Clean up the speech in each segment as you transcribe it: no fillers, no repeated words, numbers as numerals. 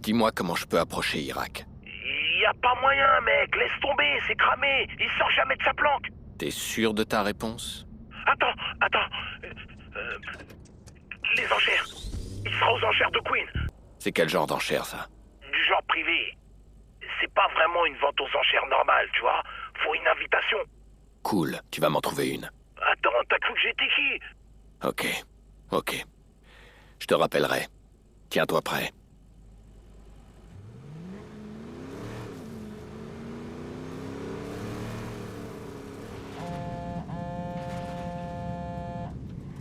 Dis-moi comment je peux approcher Irak. Y a pas moyen, mec. Laisse tomber, c'est cramé. Il sort jamais de sa planque. T'es sûr de ta réponse? Attends. Les enchères. Il sera aux enchères de Queen. C'est quel genre d'enchère, ça? Du genre privé. C'est pas vraiment une vente aux enchères normale, tu vois. Faut une invitation. Cool, tu vas m'en trouver une. Attends, t'as cru que j'étais qui? Ok. Je te rappellerai. Tiens-toi prêt.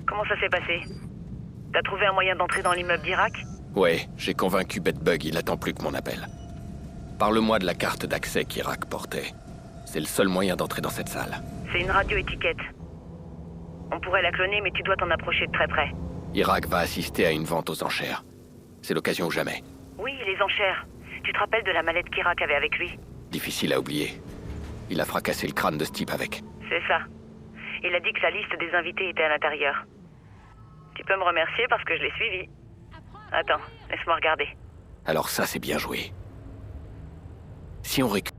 Comment ça s'est passé? T'as trouvé un moyen d'entrer dans l'immeuble d'Irak? Ouais, j'ai convaincu Bedbug, il attend plus que mon appel. Parle-moi de la carte d'accès qu'Irak portait. C'est le seul moyen d'entrer dans cette salle. C'est une radio-étiquette. On pourrait la cloner, mais tu dois t'en approcher de très près. Irak va assister à une vente aux enchères. C'est l'occasion ou jamais. Oui, les enchères. Tu te rappelles de la mallette qu'Irak avait avec lui? Difficile à oublier. Il a fracassé le crâne de ce type avec. C'est ça. Il a dit que la liste des invités était à l'intérieur. Tu peux me remercier parce que je l'ai suivi. Attends, laisse-moi regarder. Alors ça, c'est bien joué. Si on récupère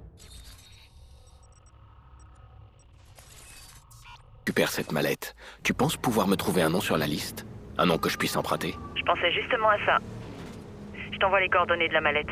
cette mallette, tu penses pouvoir me trouver un nom sur la liste? Un nom que je puisse emprunter? Je pensais justement à ça. Je t'envoie les coordonnées de la mallette.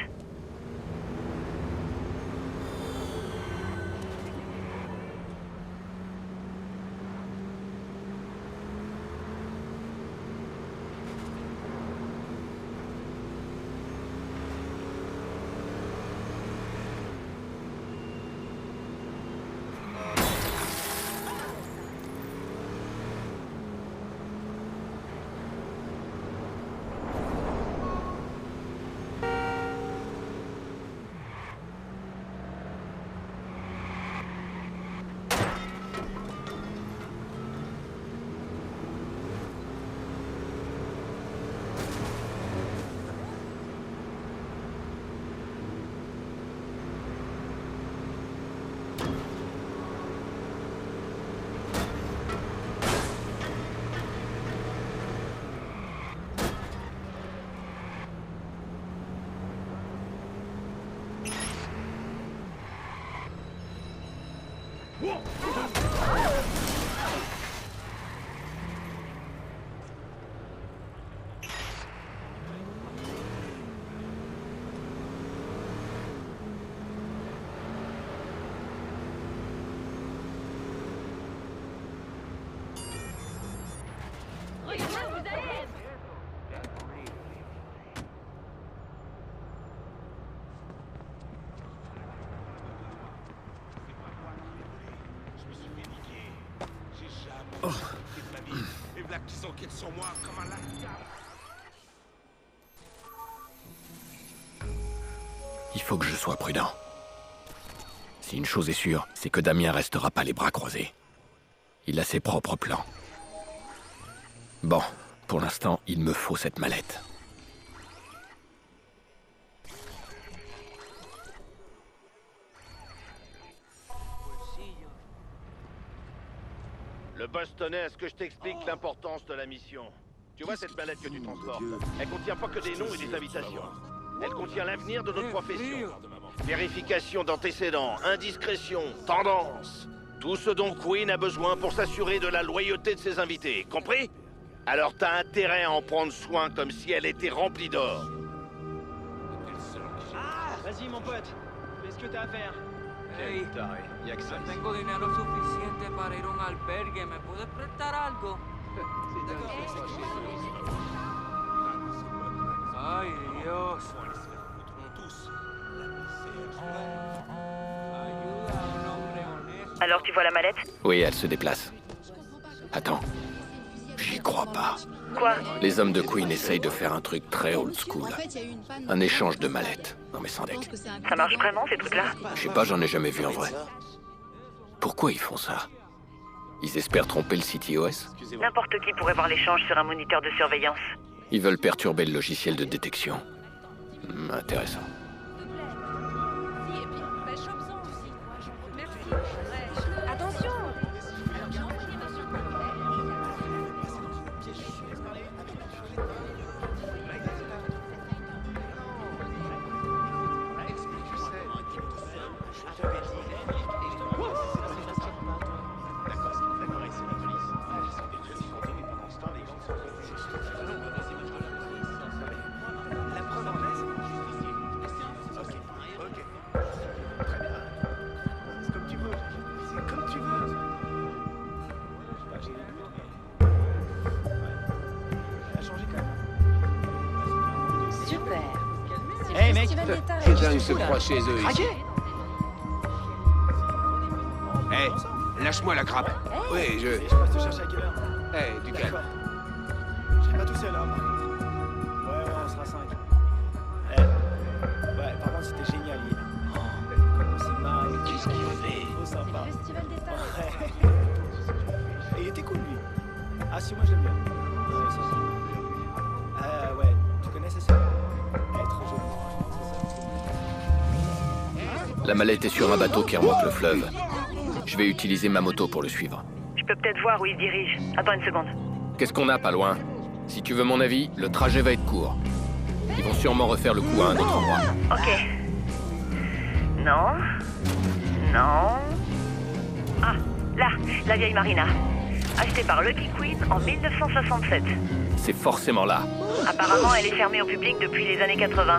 Qui s'enquête sur moi comme un lac. Il faut que je sois prudent. Si une chose est sûre, c'est que Damien restera pas les bras croisés. Il a ses propres plans. Bon, pour l'instant, il me faut cette mallette. Le Bostonais, est-ce que je t'explique l'importance de la mission? Tu vois cette mallette que tu transportes? Elle contient pas que des noms et des invitations. Elle contient l'avenir de notre profession. Vérification d'antécédents, indiscrétion, tendance. Tout ce dont Queen a besoin pour s'assurer de la loyauté de ses invités, compris? Alors t'as intérêt à en prendre soin comme si elle était remplie d'or. Ah, vas-y mon pote, fais ce que t'as à faire. Ehi, non tengo dinero suficiente para ir a un albergue. ¿Me puedes prestar algo? Ay, Dios. Ayuda a un hombre honesto. Alors tu vois la mallette? Oui, elle se déplace. Attends. J'y crois pas. Quoi? Les hommes de Queen essayent de faire un truc très old school. Un échange de mallettes. Non mais sans deck. Ça marche vraiment ces trucs-là? Je sais pas, j'en ai jamais vu en vrai. Pourquoi ils font ça? Ils espèrent tromper le CTOS? N'importe qui pourrait voir l'échange sur un moniteur de surveillance. Ils veulent perturber le logiciel de détection. Intéressant. Attention! C'est Hey, le mec. festival d'état. Les dingues se croient chez eux ici. Craqué. Hé, lâche-moi la grappe. Oui, Je passe te chercher à quelle heure? Hé, du calme. D'accord. Je serai pas tout seul, hein, par contre. Ouais, on sera 5. Ouais, par contre, c'était génial hier. Oh, comment on s'est marré. Qu'est-ce qu'il fait? Trop C'est sympa. le festival d'état. Ouais. Et il était cool, lui. Ah, si, moi, je l'aime bien. Ouais, c'est ça. Ouais, tu connais Cécile? Elle est trop jolie, franchement, c'est ça. La mallette est sur un bateau qui remonte le fleuve. Je vais utiliser ma moto pour le suivre. Je peux peut-être voir où il se dirige. Attends une seconde. Qu'est-ce qu'on a pas loin? Si tu veux mon avis, le trajet va être court. Ils vont sûrement refaire le coup à un autre endroit. Ok. Non. Non. Ah, là, la vieille marina. Achetée par Lucky Queen en 1967. C'est forcément là. Apparemment, elle est fermée au public depuis les années 80.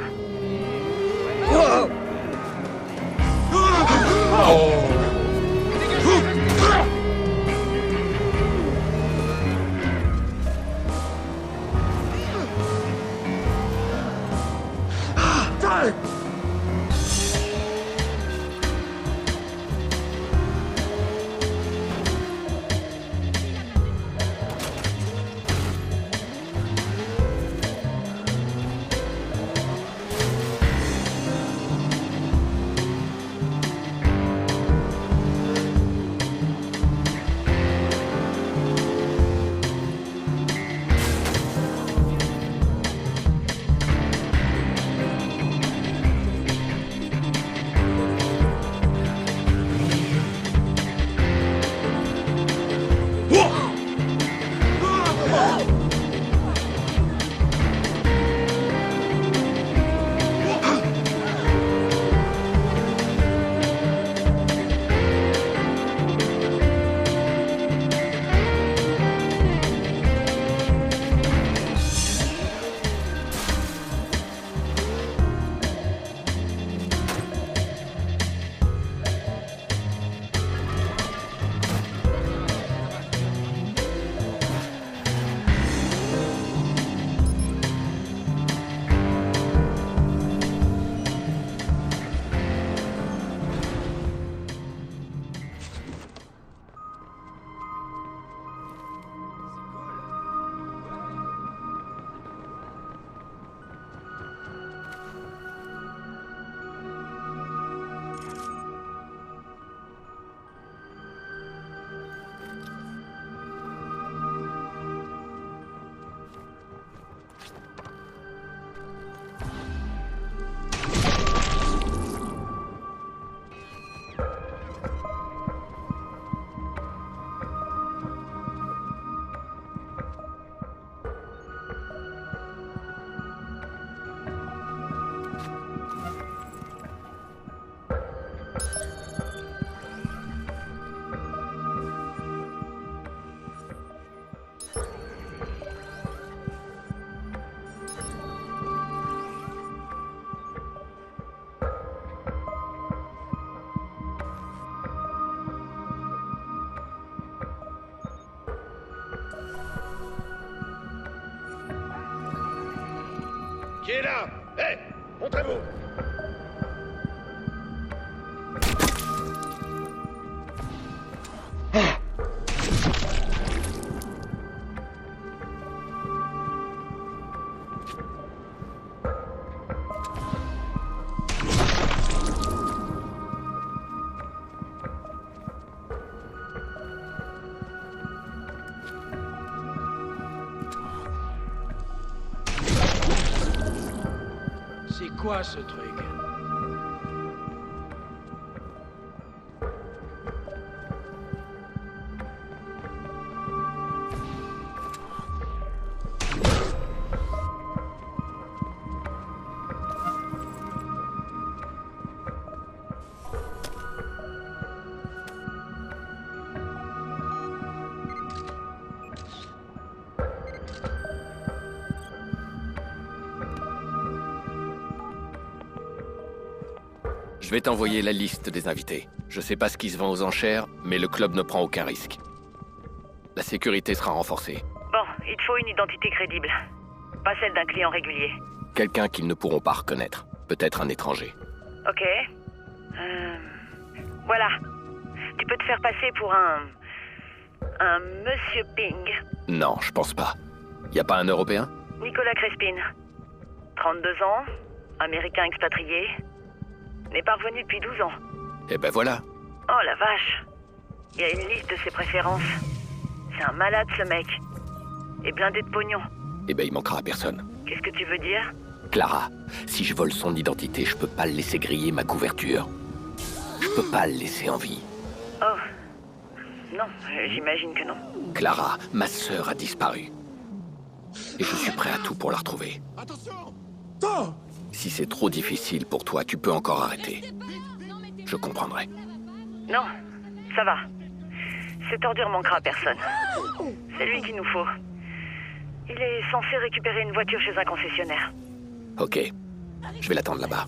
Qui est là? Hé, montrez-vous. C'est quoi ce truc? Je vais t'envoyer la liste des invités. Je sais pas ce qui se vend aux enchères, mais le club ne prend aucun risque. La sécurité sera renforcée. Bon, il te faut une identité crédible. Pas celle d'un client régulier. Quelqu'un qu'ils ne pourront pas reconnaître. Peut-être un étranger. Ok. Voilà. Tu peux te faire passer pour un Monsieur Ping. Non, je pense pas. Y a pas un Européen? Nicolas Crespin. 32 ans, américain expatrié. N'est pas revenu depuis 12 ans. Eh ben voilà. Oh la vache. Il y a une liste de ses préférences. C'est un malade ce mec. Et blindé de pognon. Eh ben il manquera à personne. Qu'est-ce que tu veux dire? Clara, si je vole son identité, je peux pas le laisser griller ma couverture. Je peux pas le laisser en vie. Oh. Non, j'imagine que non. Clara, ma sœur a disparu. Et je suis prêt à tout pour la retrouver. Attention! Si c'est trop difficile pour toi, tu peux encore arrêter. Je comprendrai. Non, ça va. Cet ordure manquera à personne. C'est lui qu'il nous faut. Il est censé récupérer une voiture chez un concessionnaire. Ok. Je vais l'attendre là-bas.